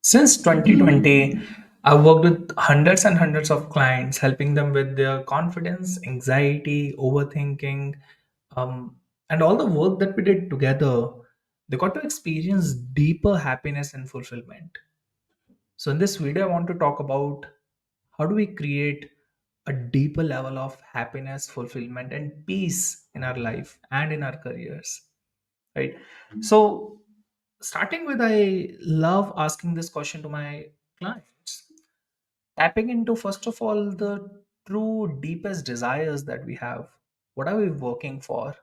Since 2020, I've worked with hundreds and hundreds of clients, helping them with their confidence, anxiety, overthinking, um, and all the work that we did together. They got to experience deeper happiness and fulfillment. So, in this video, I want to talk about how do we create a deeper level of happiness, fulfillment, and peace in our life and in our careers, right? So, starting with, I love asking this question to my clients, tapping into first of all the true deepest desires that we have. What are we working for?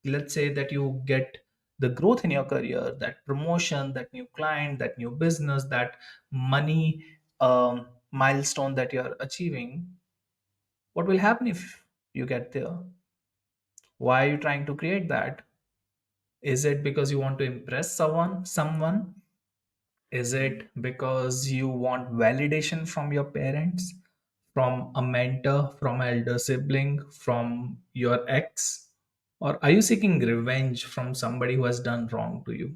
Let's say that you get the growth in your career, that promotion, that new client, that new business, that money milestone that you're achieving. What will happen if you get there? Why are you trying to create that? Is it because you want to impress someone? Is it because you want validation from your parents, from a mentor, from an elder sibling, from your ex? Or are you seeking revenge from somebody who has done wrong to you?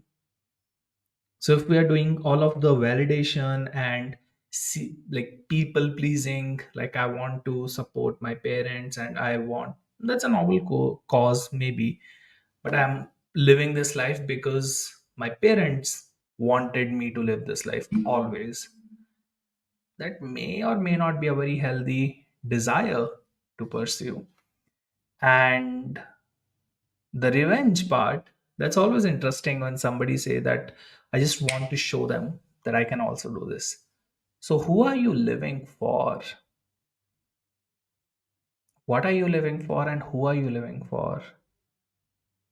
So if we are doing all of the validation and like people pleasing, like I want to support my parents and I want, that's a noble cause maybe, but I'm living this life because my parents wanted me to live this life always. That may or may not be a very healthy desire to pursue. And the revenge part, that's always interesting when somebody say that I just want to show them that I can also do this. So who are you living for? What are you living for and who are you living for?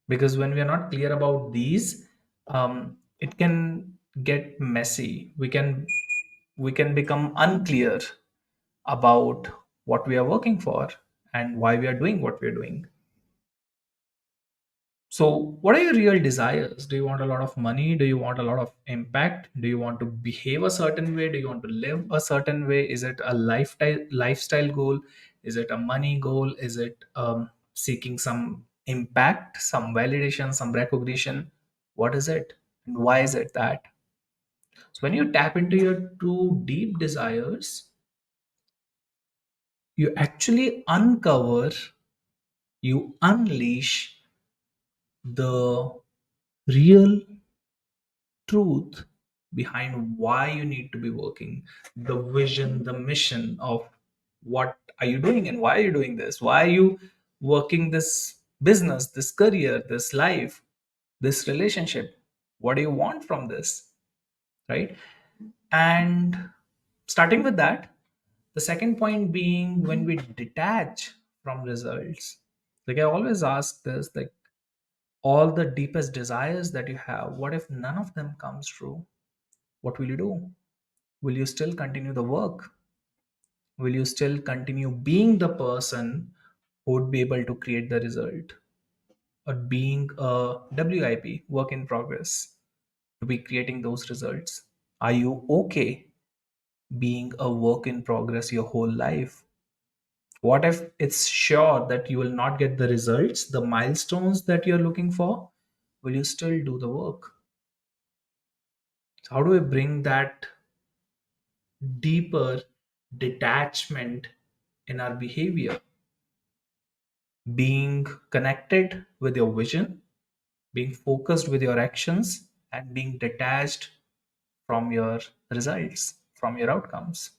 Because when we are not clear about these, it can get messy. We can become unclear about what we are working for and why we are doing what we are doing. So, what are your real desires? Do you want a lot of money? Do you want a lot of impact? Do you want to behave a certain way? Do you want to live a certain way? Is it a lifestyle goal? Is it a money goal? Is it seeking some impact, some validation, some recognition? What is it? And why is it that? So, when you tap into your true deep desires, you actually uncover, you unleash the real truth behind why you need to be working, the vision, the mission of what are you doing and why are you doing this, why are you working this business, this career, this life, this relationship, what do you want from this, right? And starting with that, the second point being, when we detach from results, like I always ask this, like, all the deepest desires that you have, what if none of them comes true? What will you do? Will you still continue the work? Will you still continue being the person who would be able to create the result, or being a WIP, work in progress, to be creating those results? Are you okay being a work in progress your whole life? What if it's sure that you will not get the results, the milestones that you're looking for? Will you still do the work? So how do we bring that deeper detachment in our behavior? Being connected with your vision, being focused with your actions, and being detached from your results, from your outcomes.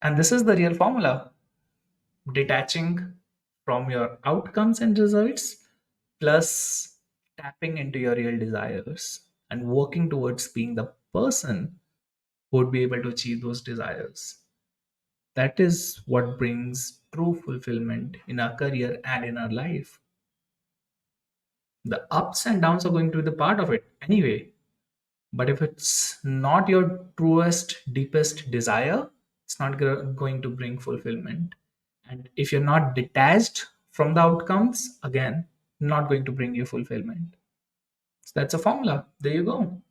And this is the real formula: detaching from your outcomes and results, plus tapping into your real desires and working towards being the person who would be able to achieve those desires. That is what brings true fulfillment in our career and in our life. The ups and downs are going to be the part of it anyway, but if it's not your truest deepest desire, it's not going to bring fulfillment. And if you're not detached from the outcomes, again, not going to bring you fulfillment. So that's a formula. There you go.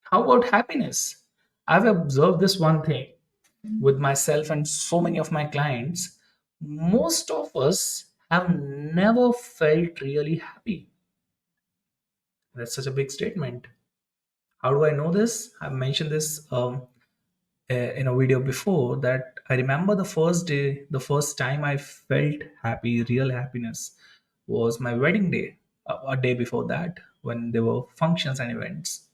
How about happiness? I've observed this one thing with myself and so many of my clients. Most of us have never felt really happy. That's such a big statement. How do I know this? I've mentioned this in a video before, that I remember the first day, the first time I felt happy, real happiness, was my wedding day. A day before that, when there were functions and events.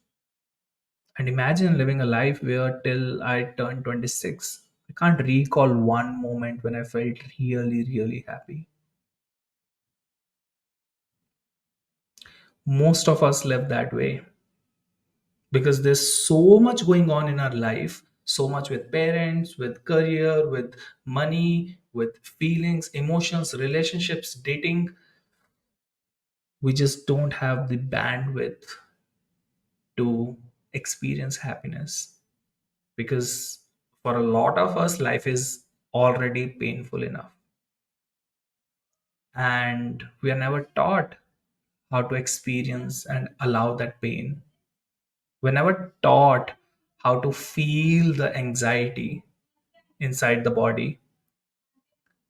And imagine living a life where till I turned 26, I can't recall one moment when I felt really, really happy. Most of us live that way because there's so much going on in our life, so much with parents, with career, with money, with feelings, emotions, relationships, dating. We just don't have the bandwidth to experience happiness, because for a lot of us life is already painful enough, and we are never taught how to experience and allow that pain. We're never taught how to feel the anxiety inside the body.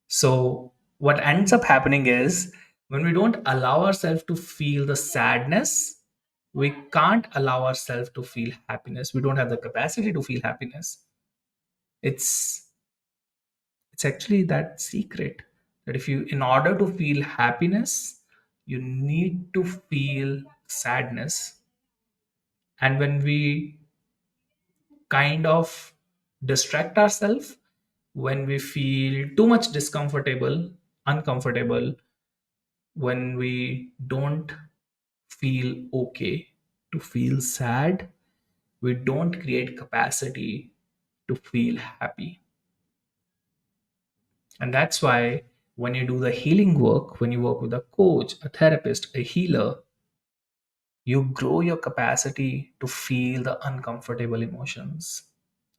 So, what ends up happening is, when we don't allow ourselves to feel the sadness, we can't allow ourselves to feel happiness. We don't have the capacity to feel happiness. It's it's actually that secret, that if you, in order to feel happiness, you need to feel sadness. And when we kind of distract ourselves, when we feel too much discomfortable, uncomfortable, when we don't feel okay to feel sad, we don't create capacity to feel happy. And that's why when you do the healing work, when you work with a coach, a therapist, a healer, you grow your capacity to feel the uncomfortable emotions.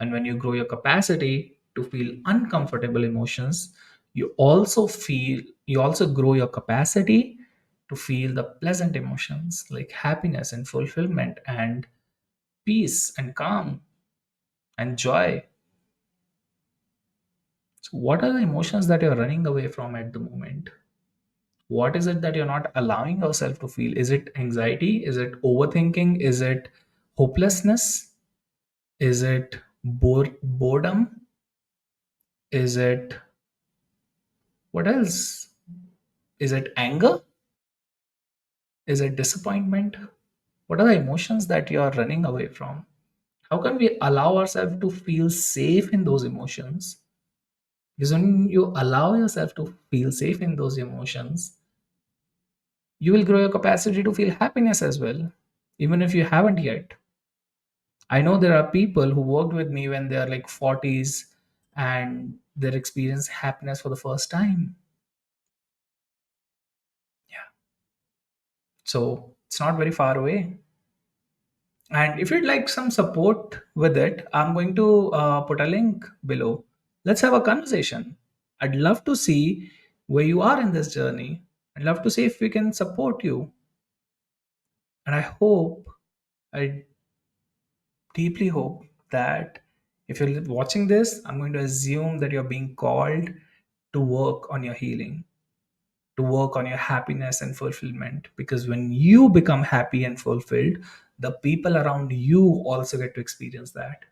And when you grow your capacity to feel uncomfortable emotions, you also grow your capacity to feel the pleasant emotions like happiness and fulfillment and peace and calm and joy. So what are the emotions that you're running away from at the moment? What is it that you're not allowing yourself to feel? Is it anxiety? Is it overthinking? Is it hopelessness? Is it boredom? Is it, what else? Is it anger? Is it disappointment? What are the emotions that you are running away from? How can we allow ourselves to feel safe in those emotions? Because when you allow yourself to feel safe in those emotions, you will grow your capacity to feel happiness as well, even if you haven't yet. I know there are people who worked with me when they are like 40s and they're experiencing happiness for the first time. Yeah. So it's not very far away. And if you'd like some support with it, I'm going to put a link below. Let's have a conversation. I'd love to see where you are in this journey. I'd love to see if we can support you. And I deeply hope that if you're watching this, I'm going to assume that you're being called to work on your healing, to work on your happiness and fulfillment. Because when you become happy and fulfilled, the people around you also get to experience that.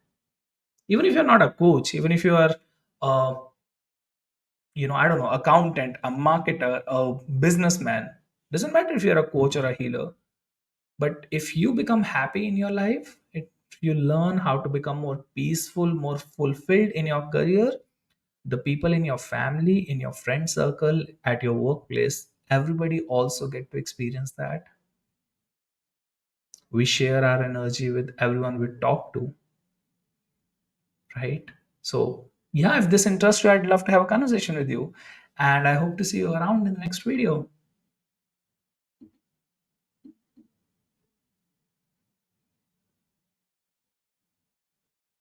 Even if you're not a coach, even if you are, uh, I don't know, accountant, a marketer, a businessman, doesn't matter if you're a coach or a healer. But if you become happy in your life, you learn how to become more peaceful, more fulfilled in your career, the people in your family, in your friend circle, at your workplace, everybody also get to experience that. We share our energy with everyone we talk to, right? So yeah, if this interests you, I'd love to have a conversation with you, and I hope to see you around in the next video.